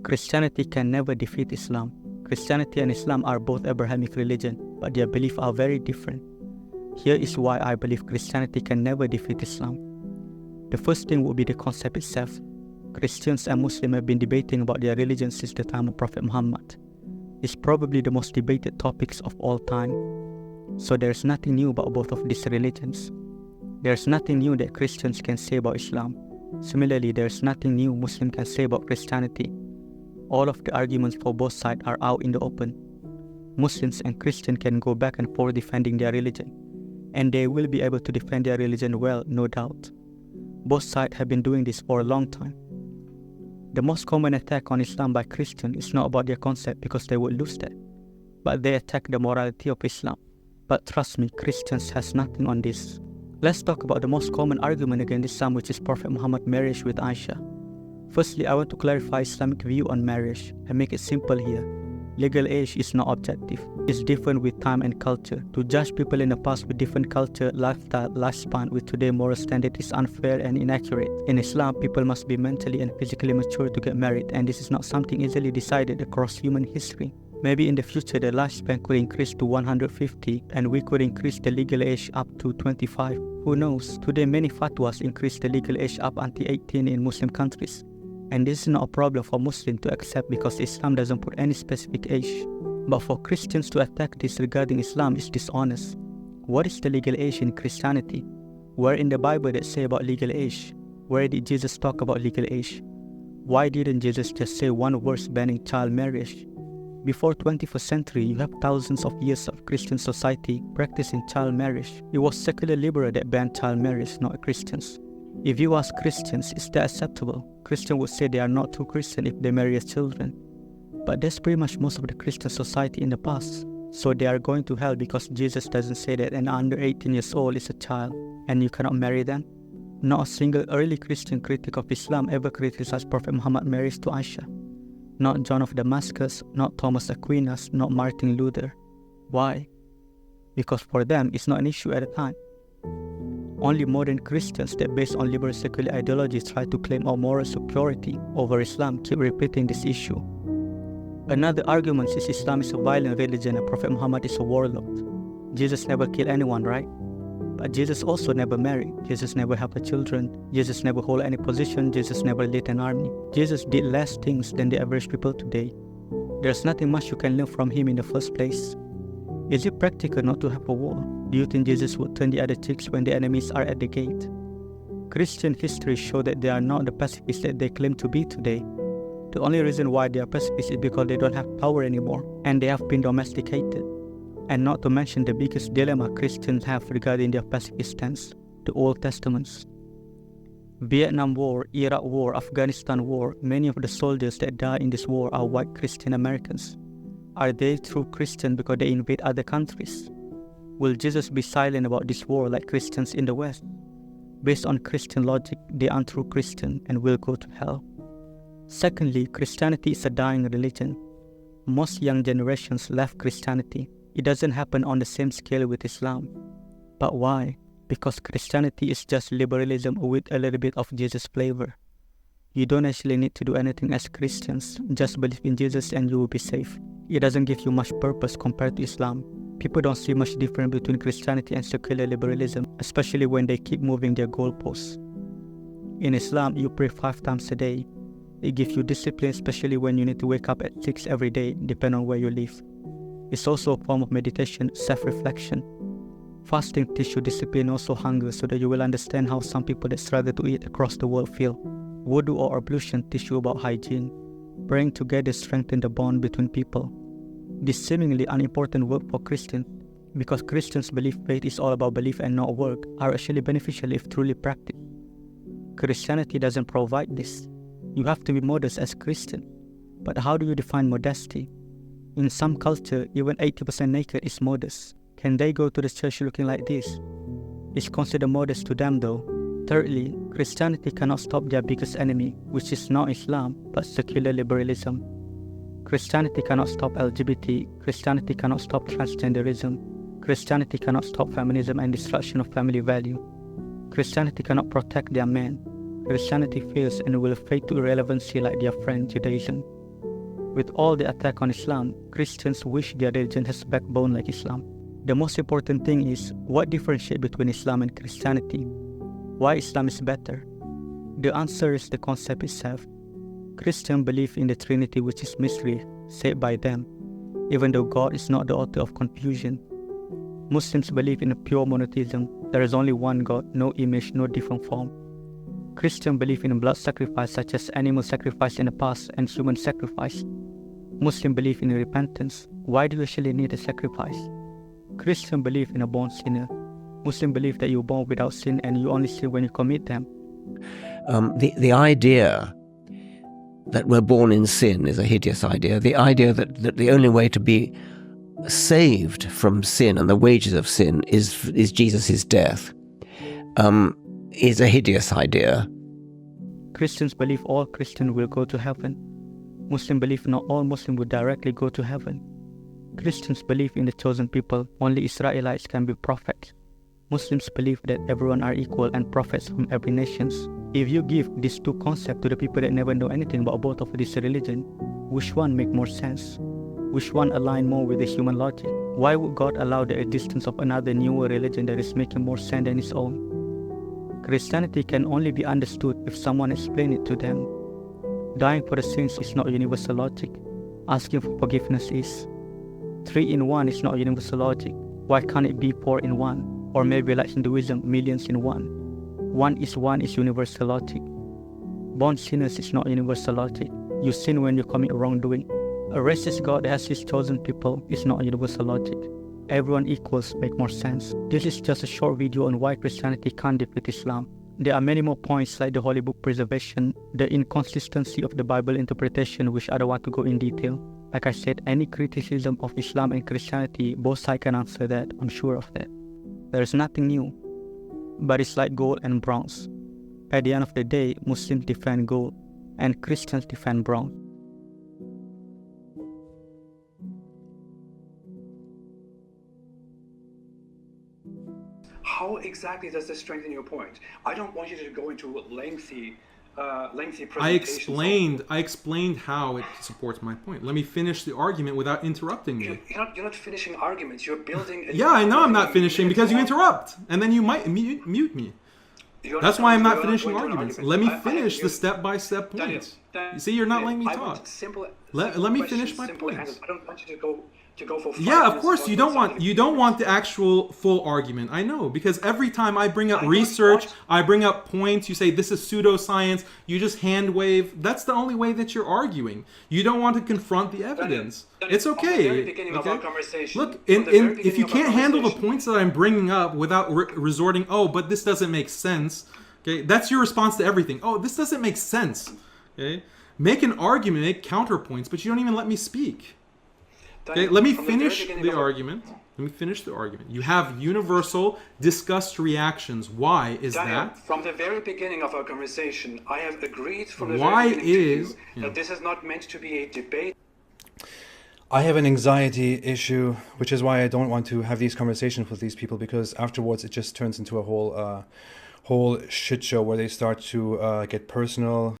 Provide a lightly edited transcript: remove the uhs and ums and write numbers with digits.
Christianity can never defeat Islam. Christianity and Islam are both Abrahamic religion, but their beliefs are very different. Here is why I believe Christianity can never defeat Islam. The first thing would be the concept itself. Christians and Muslims have been debating about their religion since the time of Prophet Muhammad. It's probably the most debated topics of all time. So there's nothing new about both of these religions. There's nothing new that Christians can say about Islam. Similarly, there's nothing new Muslims can say about Christianity. All of the arguments for both sides are out in the open. Muslims and Christians can go back and forth defending their religion, and they will be able to defend their religion well, no doubt. Both sides have been doing this for a long time. The most common attack on Islam by Christians is not about their concept because they would lose that, but they attack the morality of Islam. But trust me, Christians has nothing on this. Let's talk about the most common argument against Islam, which is Prophet Muhammad's marriage with Aisha. Firstly, I want to clarify Islamic view on marriage and make it simple here. Legal age is not objective. It's different with time and culture. To judge people in the past with different culture, lifestyle, lifespan with today's moral standard is unfair and inaccurate. In Islam, people must be mentally and physically mature to get married, and this is not something easily decided across human history. Maybe in the future the lifespan could increase to 150 and we could increase the legal age up to 25. Who knows? Today many fatwas increase the legal age up until 18 in Muslim countries. And this is not a problem for Muslims to accept because Islam doesn't put any specific age. But for Christians to attack this regarding Islam is dishonest. What is the legal age in Christianity? Where in the Bible that say about legal age? Where did Jesus talk about legal age? Why didn't Jesus just say one verse banning child marriage? Before 21st century, you have thousands of years of Christian society practicing child marriage. It was secular liberal that banned child marriage, not Christians. If you ask Christians, is that acceptable? Christians would say they are not too Christian if they marry as children. But that's pretty much most of the Christian society in the past. So they are going to hell because Jesus doesn't say that an under 18 years old is a child and you cannot marry them. Not a single early Christian critic of Islam ever criticized Prophet Muhammad's marriage to Aisha. Not John of Damascus, not Thomas Aquinas, not Martin Luther. Why? Because for them, it's not an issue at the time. Only modern Christians that based on liberal secular ideology try to claim our moral superiority over Islam keep repeating this issue. Another argument is Islam is a violent religion and Prophet Muhammad is a warlord. Jesus never killed anyone, right? But Jesus also never married. Jesus never had children. Jesus never hold any position. Jesus never led an army. Jesus did less things than the average people today. There's nothing much you can learn from him in the first place. Is it practical not to have a war? Do you think Jesus would turn the other cheeks when the enemies are at the gate? Christian history shows that they are not the pacifists that they claim to be today. The only reason why they are pacifists is because they don't have power anymore and they have been domesticated. And not to mention the biggest dilemma Christians have regarding their pacifist stance, the Old Testaments. Vietnam War, Iraq War, Afghanistan War, many of the soldiers that die in this war are white Christian Americans. Are they true Christian because they invade other countries? Will Jesus be silent about this war like Christians in the West? Based on Christian logic, they aren't true Christian and will go to hell. Secondly, Christianity is a dying religion. Most young generations left Christianity. It doesn't happen on the same scale with Islam. But why? Because Christianity is just liberalism with a little bit of Jesus flavor. You don't actually need to do anything as Christians. Just believe in Jesus and you will be safe. It doesn't give you much purpose compared to Islam. People don't see much difference between Christianity and secular liberalism, especially when they keep moving their goalposts. In Islam, you pray 5 times a day. It gives you discipline, especially when you need to wake up at 6 every day, depending on where you live. It's also a form of meditation, self-reflection. Fasting teaches you discipline, also hunger, so that you will understand how some people that struggle to eat across the world feel. Wudu or ablution teach you about hygiene. Praying together strengthens the bond between people. This seemingly unimportant work for Christians, because Christians believe faith is all about belief and not work, are actually beneficial if truly practiced. Christianity doesn't provide this. You have to be modest as Christian. But how do you define modesty? In some culture, even 80% naked is modest. Can they go to the church looking like this? It's considered modest to them though. Thirdly, Christianity cannot stop their biggest enemy, which is not Islam, but secular liberalism. Christianity cannot stop LGBT. Christianity cannot stop transgenderism. Christianity cannot stop feminism and destruction of family value. Christianity cannot protect their men. Christianity fails and will fade to irrelevancy like their friend Judaism. With all the attack on Islam, Christians wish their religion has backbone like Islam. The most important thing is, what differentiates between Islam and Christianity? Why Islam is better? The answer is the concept itself. Christians believe in the Trinity, which is mystery, said by them, even though God is not the author of confusion. Muslims believe in a pure monotheism. There is only one God, no image, no different form. Christians believe in blood sacrifice such as animal sacrifice in the past and human sacrifice. Muslims believe in repentance. Why do you actually need a sacrifice? Christians believe in a born sinner. Muslims believe that you're born without sin and you only sin when you commit them. The idea that we're born in sin is a hideous idea. The idea that the only way to be saved from sin and the wages of sin is Jesus' death is a hideous idea. Christians believe all Christians will go to heaven. Muslims believe not all Muslims will directly go to heaven. Christians believe in the chosen people. Only Israelites can be prophets. Muslims believe that everyone are equal and prophets from every nation. If you give these two concepts to the people that never know anything about both of these religions, which one make more sense? Which one align more with the human logic? Why would God allow the existence of another newer religion that is making more sense than his own? Christianity can only be understood if someone explains it to them. Dying for the sins is not universal logic. Asking for forgiveness is. 3 in 1 is not universal logic. Why can't it be 4 in 1? Or maybe like Hinduism, millions in 1. 1 is universal logic. Born sinners is not universal logic. You sin when you commit wrongdoing. A racist God that has his chosen people is not universal logic. Everyone equals make more sense. This is just a short video on why Christianity can't defeat Islam. There are many more points like the Holy Book preservation, the inconsistency of the Bible interpretation, which I don't want to go in detail. Like I said, any criticism of Islam and Christianity, both sides can answer that, I'm sure of that. There is nothing new, but it's like gold and bronze. At the end of the day, Muslims defend gold and Christians defend bronze. How exactly does this strengthen your point? I don't want you to go into lengthy presentation. I explained how it supports my point. Let me finish the argument without interrupting me. You're not finishing arguments. You're building. Yeah, I know I'm not finishing because you interrupt, and then you might mute me. That's why I'm not finishing arguments. Let me finish the step-by-step points. You see, you're not letting me talk. Let me finish my points. I don't want you to go for 5 Yeah, of minutes course you don't want the actual full argument. I know, because every time I bring up research, I bring up points, you say this is pseudoscience, you just hand wave. That's the only way that you're arguing. You don't want to confront the evidence. It's okay. Look, if you can't handle the points that I'm bringing up without resorting, but this doesn't make sense. Okay, that's your response to everything. Oh, this doesn't make sense. Okay, make an argument, make counterpoints, but you don't even let me speak. Okay, let me finish the argument. You have universal disgust reactions. Why is that? From the very beginning of our conversation, I have agreed from the very beginning to you that this is not meant to be a debate. I have an anxiety issue, which is why I don't want to have these conversations with these people, because afterwards it just turns into a whole shit show where they start to get personal.